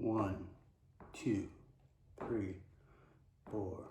1, 2, 3, 4.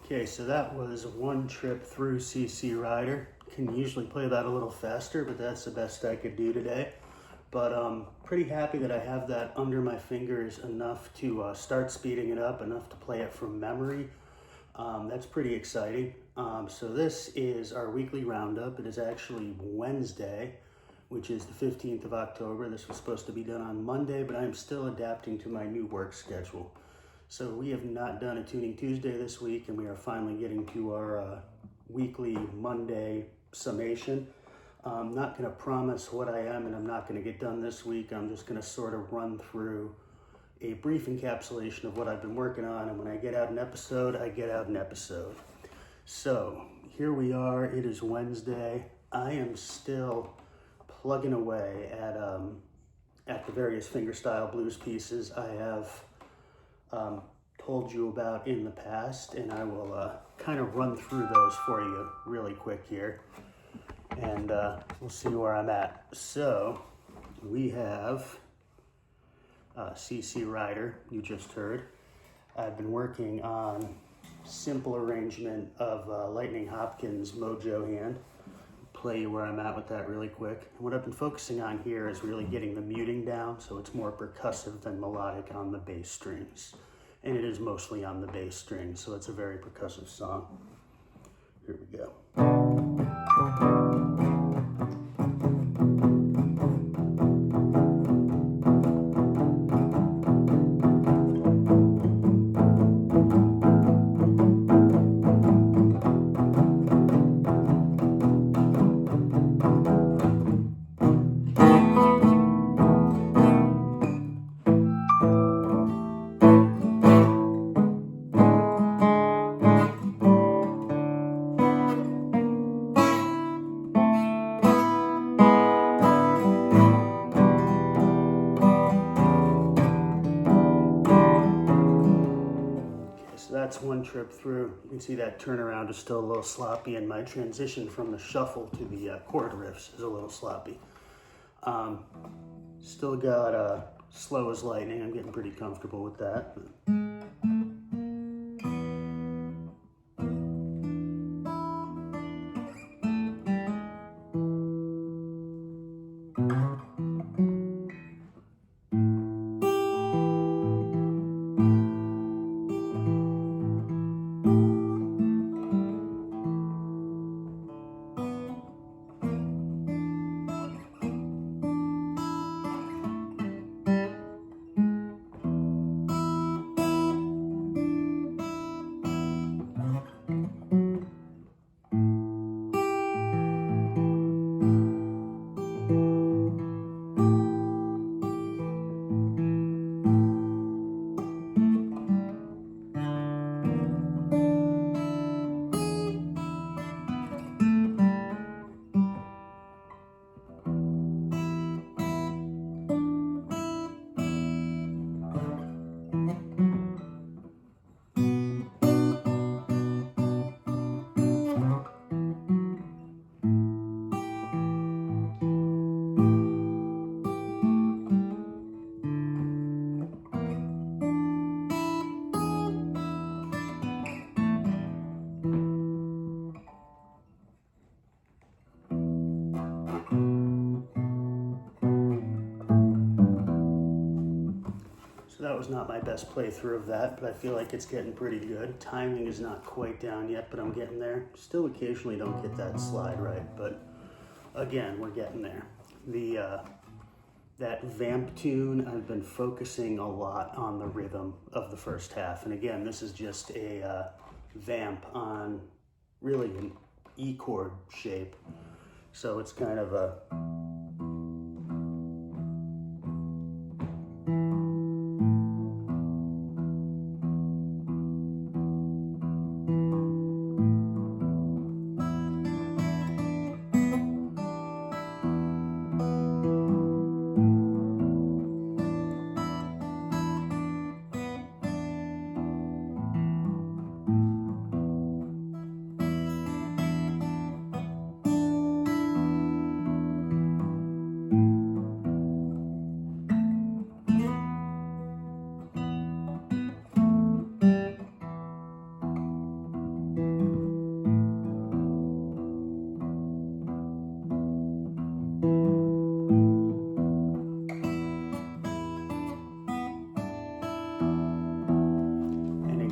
Okay, so that was one trip through CC Rider. Can usually play that a little faster, but that's the best I could do today. But pretty happy that I have that under my fingers enough to start speeding it up, enough to play it from memory. That's pretty exciting. So this is our weekly roundup. It is actually Wednesday, which is the 15th of October. This was supposed to be done on Monday, but I'm still adapting to my new work schedule. So we have not done a Tuning Tuesday this week, and we are finally getting to our weekly Monday summation. I'm not going to promise what I am and I'm not going to get done this week. I'm just going to sort of run through a brief encapsulation of what I've been working on, and when I get out an episode, I get out an episode. So here we are. It is Wednesday. I am still plugging away at the various fingerstyle blues pieces I have told you about in the past, and I will kind of run through those for you really quick here, and we'll see where I'm at. So we have CC Rider, you just heard. I've been working on simple arrangement of Lightning Hopkins' Mojo Hand. Play you where I'm at with that really quick. And what I've been focusing on here is really getting the muting down so it's more percussive than melodic on the bass strings. And it is mostly on the bass strings, so it's a very percussive song. Here we go. That's one trip through. You can see that turnaround is still a little sloppy, and my transition from the shuffle to the chord riffs is a little sloppy. Still got Slow as Lightning. I'm getting pretty comfortable with that. was not my best playthrough of that, but I feel like it's getting pretty good. Timing is not quite down yet, but I'm getting there. Still occasionally don't get that slide right, but again, we're getting there. That vamp tune, I've been focusing a lot on the rhythm of the first half. And again, this is just a vamp on really an E chord shape. So it's kind of a...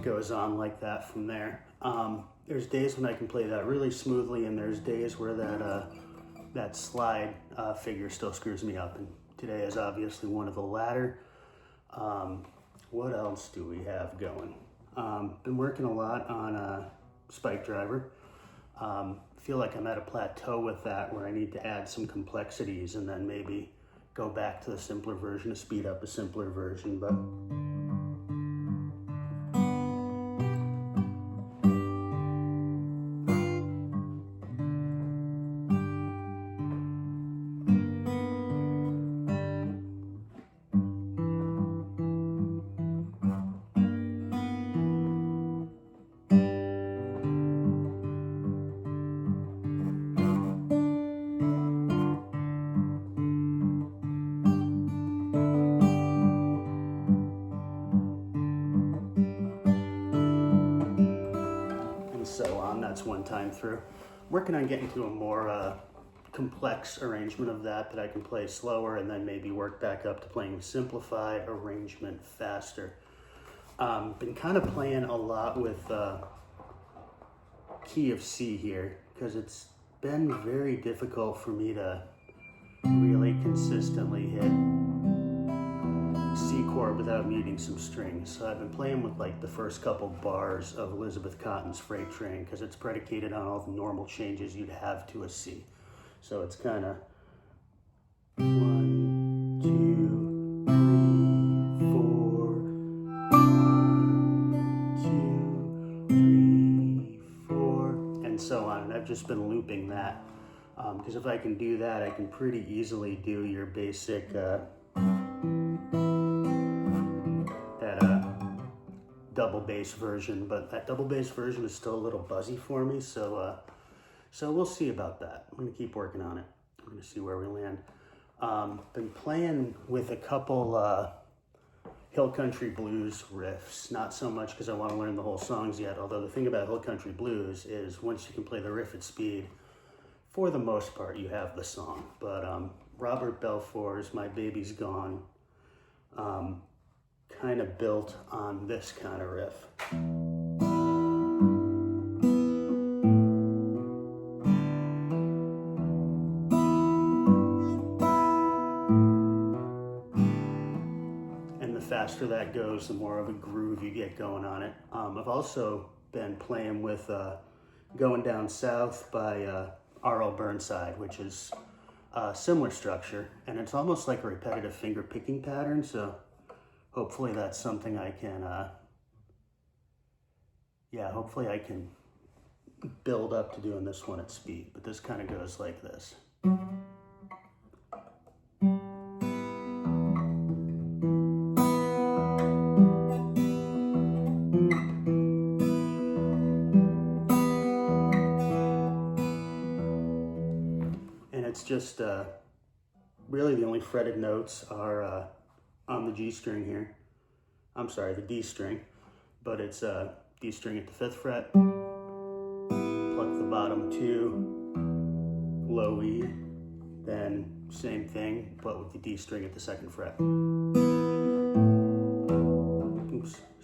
goes on like that from there. There's days when I can play that really smoothly, and there's days where that slide figure still screws me up, and today is obviously one of the latter. What else do we have going? Been working a lot on Spike Driver. Feel like I'm at a plateau with that where I need to add some complexities and then maybe go back to the simpler version to speed up a simpler version, but so on. That's one time through. Working on getting to a more complex arrangement of that I can play slower and then maybe work back up to playing the simplified arrangement faster. Been kind of playing a lot with key of C here because it's been very difficult for me to really consistently hit C chord without needing some strings. So I've been playing with like the first couple bars of Elizabeth Cotton's Freight Train because it's predicated on all the normal changes you'd have to a C. So it's kind of 1, 2, 3, 4, 1, 2, 3, 4, and so on. And I've just been looping that because if I can do that, I can pretty easily do your basic double bass version, but that double bass version is still a little buzzy for me, so we'll see about that. I'm gonna keep working on it. I'm gonna see where we land. Been playing with a couple Hill Country Blues riffs, not so much because I want to learn the whole songs yet, although the thing about Hill Country Blues is once you can play the riff at speed, for the most part you have the song. But Robert Belfour's My Baby's Gone kind of built on this kind of riff. And the faster that goes, the more of a groove you get going on it. I've also been playing with Going Down South by R.L. Burnside, which is a similar structure, and it's almost like a repetitive finger picking pattern, so hopefully that's something I can, hopefully I can build up to doing this one at speed, but this kind of goes like this. And it's just, really the only fretted notes are on the G string here. I'm sorry, the D string, but it's D string at the 5th fret, pluck the bottom 2, low E, then same thing, but with the D string at the 2nd fret.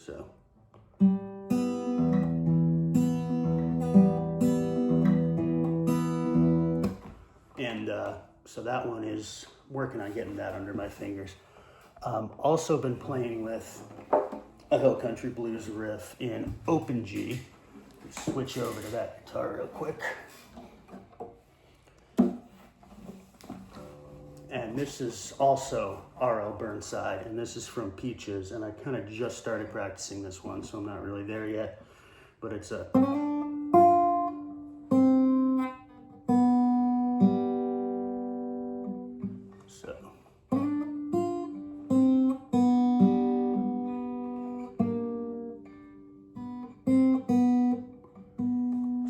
So. And so that one is working on getting that under my fingers. Also been playing with a Hill Country Blues riff in open G. Let's switch over to that guitar real quick. And this is also R.L. Burnside, and this is from Peaches, and I kind of just started practicing this one, so I'm not really there yet, but it's a...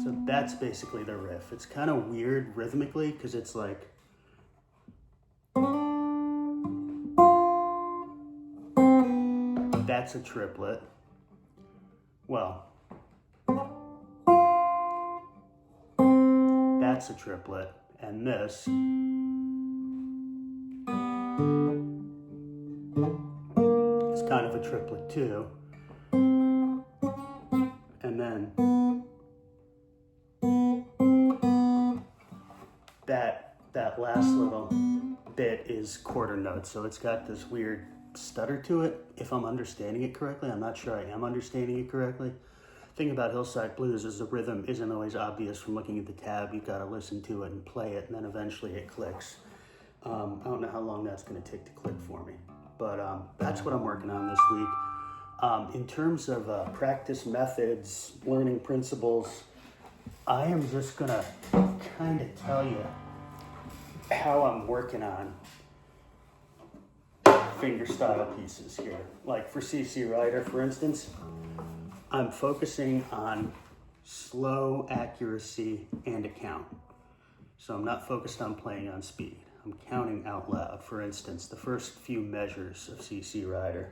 So that's basically the riff. It's kind of weird rhythmically because it's like... That's a triplet. Well, that's a triplet, and this is kind of a triplet too. And then that last little bit is quarter notes, so it's got this weird stutter to it, if I'm understanding it correctly. I'm not sure I am understanding it correctly. The thing about Hillside Blues is the rhythm isn't always obvious from looking at the tab. You've got to listen to it and play it, and then eventually it clicks. I don't know how long that's going to take to click for me, but that's what I'm working on this week. In terms of practice methods, learning principles, I am just going to kind of tell you how I'm working on fingerstyle pieces here. Like for CC Rider, for instance, I'm focusing on slow accuracy and a count. So I'm not focused on playing on speed. I'm counting out loud. For instance, the first few measures of CC Rider.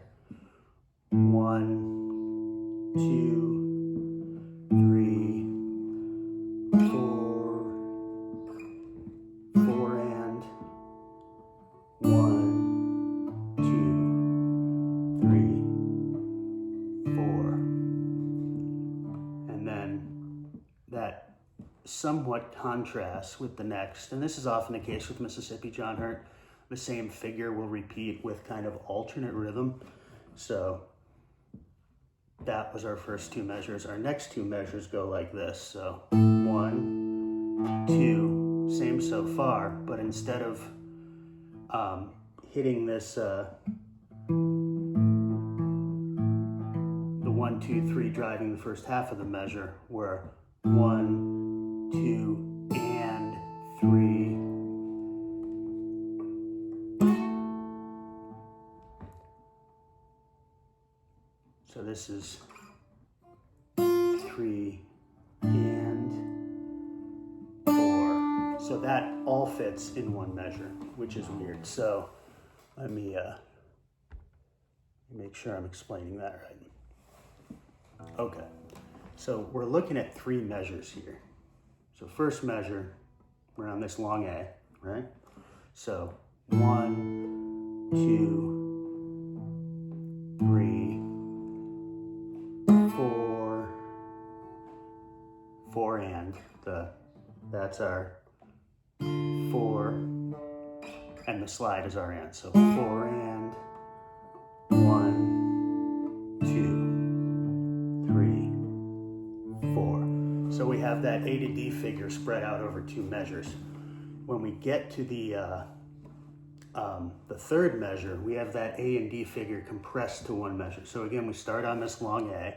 1, 2, 3, 4, 4 and 1. 4, and then that somewhat contrasts with the next, and this is often the case with Mississippi John Hurt. The same figure will repeat with kind of alternate rhythm. So that was our first two measures. Our next two measures go like this. So 1, 2, same so far, but instead of hitting this 1, 2, 3 driving the first half of the measure, we're 1, 2, and 3. So this is 3 and 4. So that all fits in one measure, which is weird. So let me make sure I'm explaining that right. Okay, so we're looking at 3 measures here. So first measure, we're on this long A, right? So 1, 2, 3, 4, 4 and that's our 4, and the slide is our and. So 4 and 1, 2. 3, 4. So we have that A to D figure spread out over 2 measures. When we get to the third measure, we have that A and D figure compressed to 1 measure. So again, we start on this long A.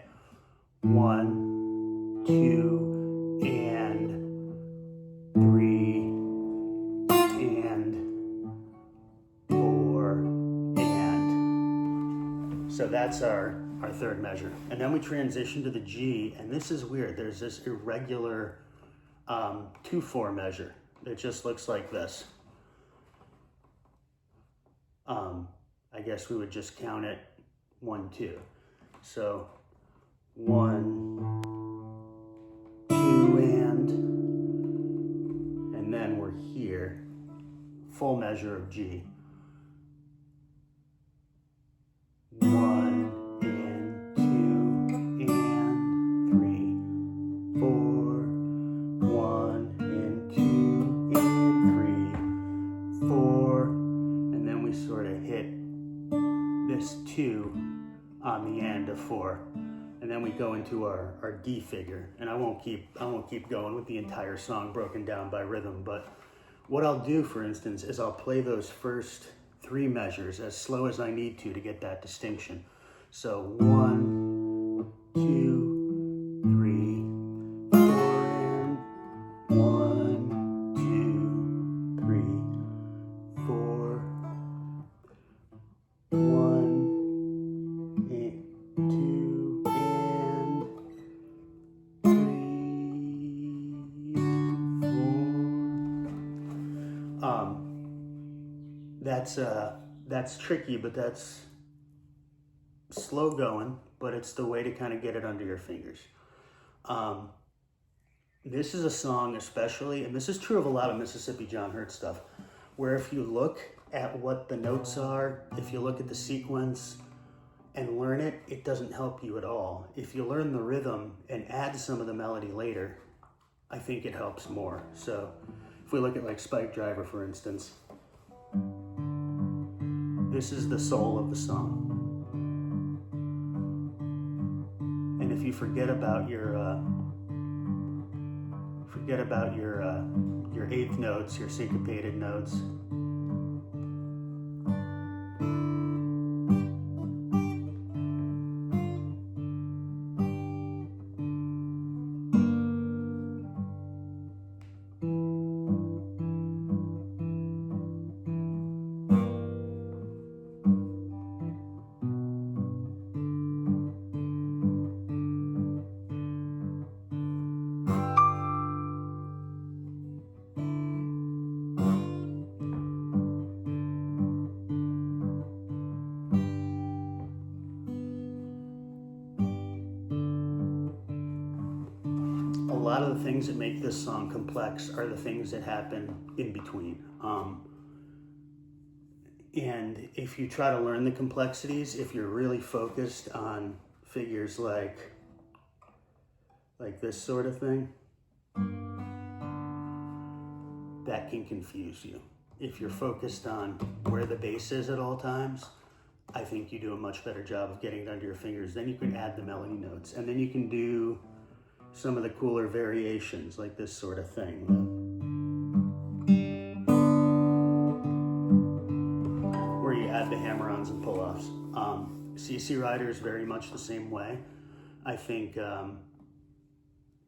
1, 2, and 3, and 4, and. So that's our third measure. And then we transition to the G, and this is weird. There's this irregular 2/4 measure. It just looks like this. I guess we would just count it 1, 2. So 1, 2, and then we're here. Full measure of G. 1 and 2. on the end of 4. And then we go into our D figure. And I won't keep going with the entire song broken down by rhythm, but what I'll do, for instance, is I'll play those first 3 measures as slow as I need to get that distinction. So 1, 2, 3, 4, and 1, 2, 3, 4, 1, and 2, and 3, 4. That's tricky, but that's slow going, but it's the way to kind of get it under your fingers. This is a song especially, and this is true of a lot of Mississippi John Hurt stuff, where if you look at what the notes are, if you look at the sequence and learn it, it doesn't help you at all. If you learn the rhythm and add some of the melody later, I think it helps more. So if we look at like Spike Driver, for instance, this is the soul of the song. And if you forget about your eighth notes, your syncopated notes, a lot of the things that make this song complex are the things that happen in between. And if you try to learn the complexities, if you're really focused on figures like this sort of thing, that can confuse you. If you're focused on where the bass is at all times, I think you do a much better job of getting it under your fingers. Then you can add the melody notes, and then you can do some of the cooler variations like this sort of thing, where you add the hammer-ons and pull-offs. CC Rider is very much the same way. I think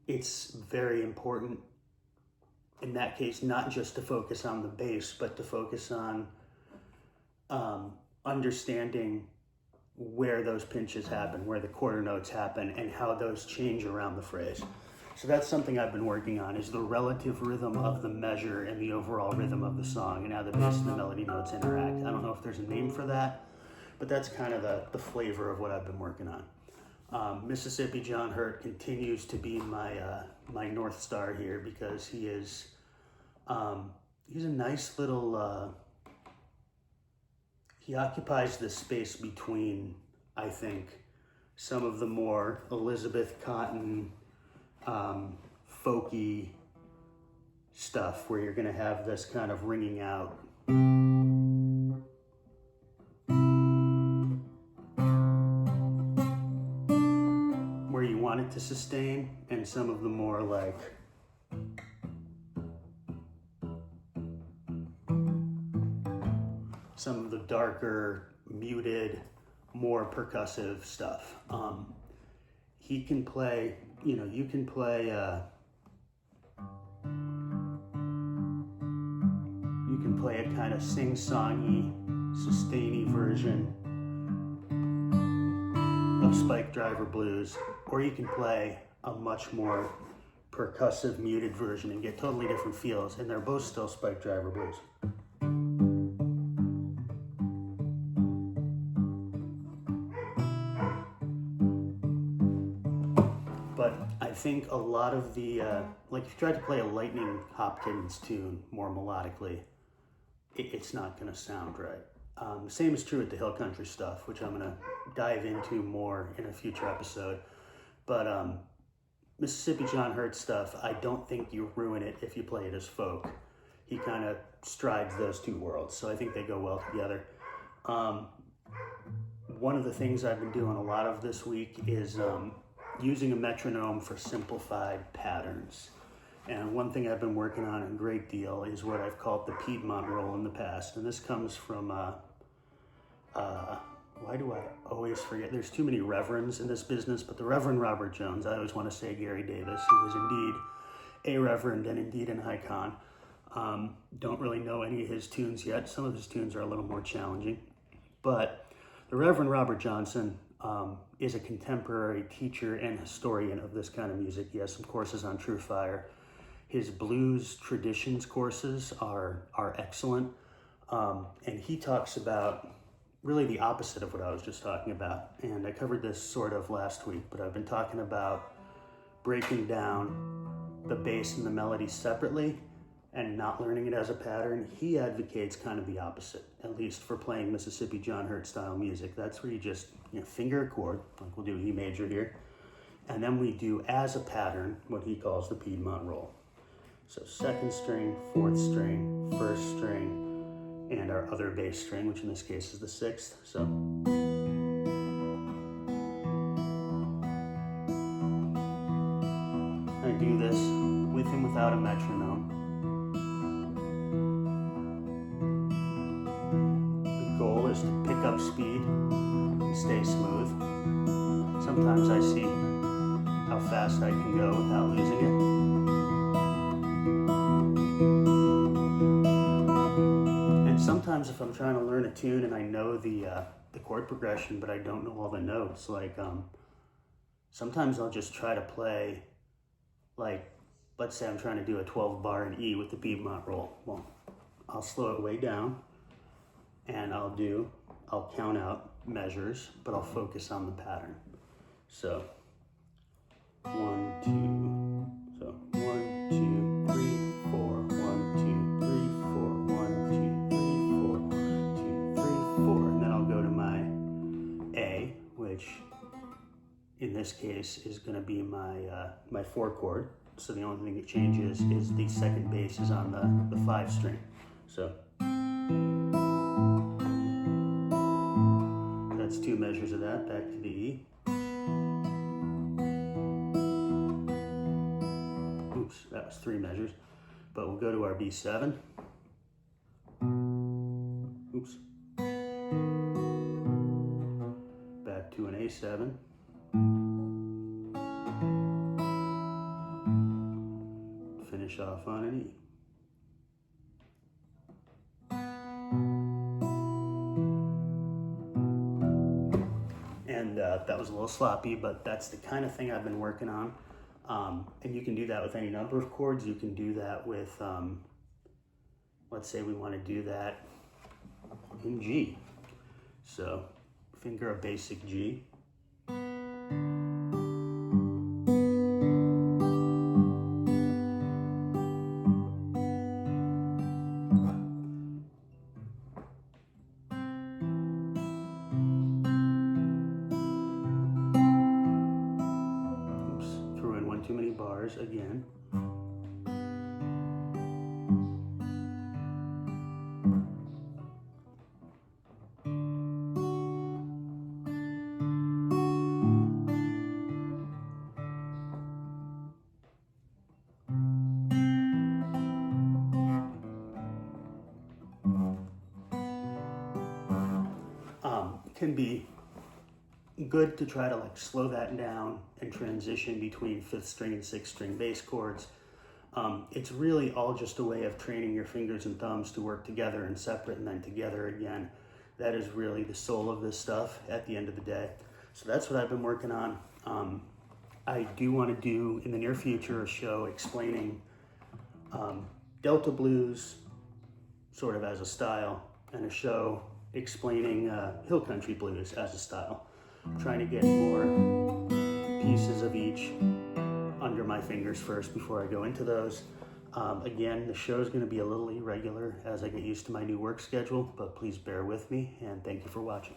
it's very important in that case not just to focus on the bass, but to focus on understanding where those pinches happen, where the quarter notes happen, and how those change around the phrase. So that's something I've been working on, is the relative rhythm of the measure and the overall rhythm of the song, and how the bass and the melody notes interact. I don't know if there's a name for that, but that's kind of the flavor of what I've been working on. Mississippi John Hurt continues to be my North Star here, because he's a nice little, he occupies this space between, I think, some of the more Elizabeth Cotton, folky stuff, where you're gonna have this kind of ringing out. Where you want it to sustain, and some of the more like some of the darker, muted, more percussive stuff. He can play, you can play a kind of sing-songy, sustainy version of Spike Driver blues, or you can play a much more percussive, muted version and get totally different feels, and they're both still Spike Driver blues. But I think a lot of the, like if you try to play a Lightning Hopkins tune more melodically, it's not gonna sound right. The same is true with the Hill Country stuff, which I'm gonna dive into more in a future episode. But Mississippi John Hurt stuff, I don't think you ruin it if you play it as folk. He kind of strides those two worlds, so I think they go well together. one of the things I've been doing a lot of this week is using a metronome for simplified patterns. And one thing I've been working on a great deal is what I've called the Piedmont roll in the past. And this comes from, why do I always forget? There's too many reverends in this business, but the Reverend Robert Jones, I always want to say Gary Davis, who is indeed a reverend and indeed an icon. Don't really know any of his tunes yet. Some of his tunes are a little more challenging. But the Reverend Robert Johnson is a contemporary teacher and historian of this kind of music. He has some courses on True Fire. His blues traditions courses are excellent. And he talks about really the opposite of what I was just talking about. And I covered this sort of last week, but I've been talking about breaking down the bass and the melody separately and not learning it as a pattern. He advocates kind of the opposite, at least for playing Mississippi John Hurt style music. That's where you just finger a chord, like we'll do E major here, and then we do as a pattern what he calls the Piedmont roll. So second string, fourth string, first string, and our other bass string, which in this case is the sixth. So I do this with and without a metronome. The goal is to pick up speed and stay smooth. Sometimes I see how fast I can go without losing it. Sometimes if I'm trying to learn a tune and I know the chord progression, but I don't know all the notes, like sometimes I'll just try to play, like, let's say I'm trying to do a 12 bar in E with the Piedmont roll. Well, I'll slow it way down and I'll count out measures, but I'll focus on the pattern. So 1, 2, so 1, 2, 3, 4, 1, 2, 3, 4, 1, 2, 3, 4, 2, 3, 4, and then I'll go to my A, which in this case is going to be my 4 chord. So the only thing that changes is the second bass is on the 5 string. So that's 2 measures of that. Back to the E. Oops, that was 3 measures. But we'll go to our B7. Oops. Back to an A7. Finish off on an E. And that was a little sloppy, but that's the kind of thing I've been working on. And you can do that with any number of chords. You can do that with, let's say we want to do that in G. So finger a basic G. Too many bars again. Can be good to try to like slow that down and transition between 5th string and 6th string bass chords. It's really all just a way of training your fingers and thumbs to work together and separate and then together again. That is really the soul of this stuff at the end of the day. So that's what I've been working on. I do want to do in the near future a show explaining Delta blues sort of as a style, and a show explaining hill country blues as a style. I'm trying to get more pieces of each under my fingers first before I go into those. Again, the show is going to be a little irregular as I get used to my new work schedule, but please bear with me, and thank you for watching.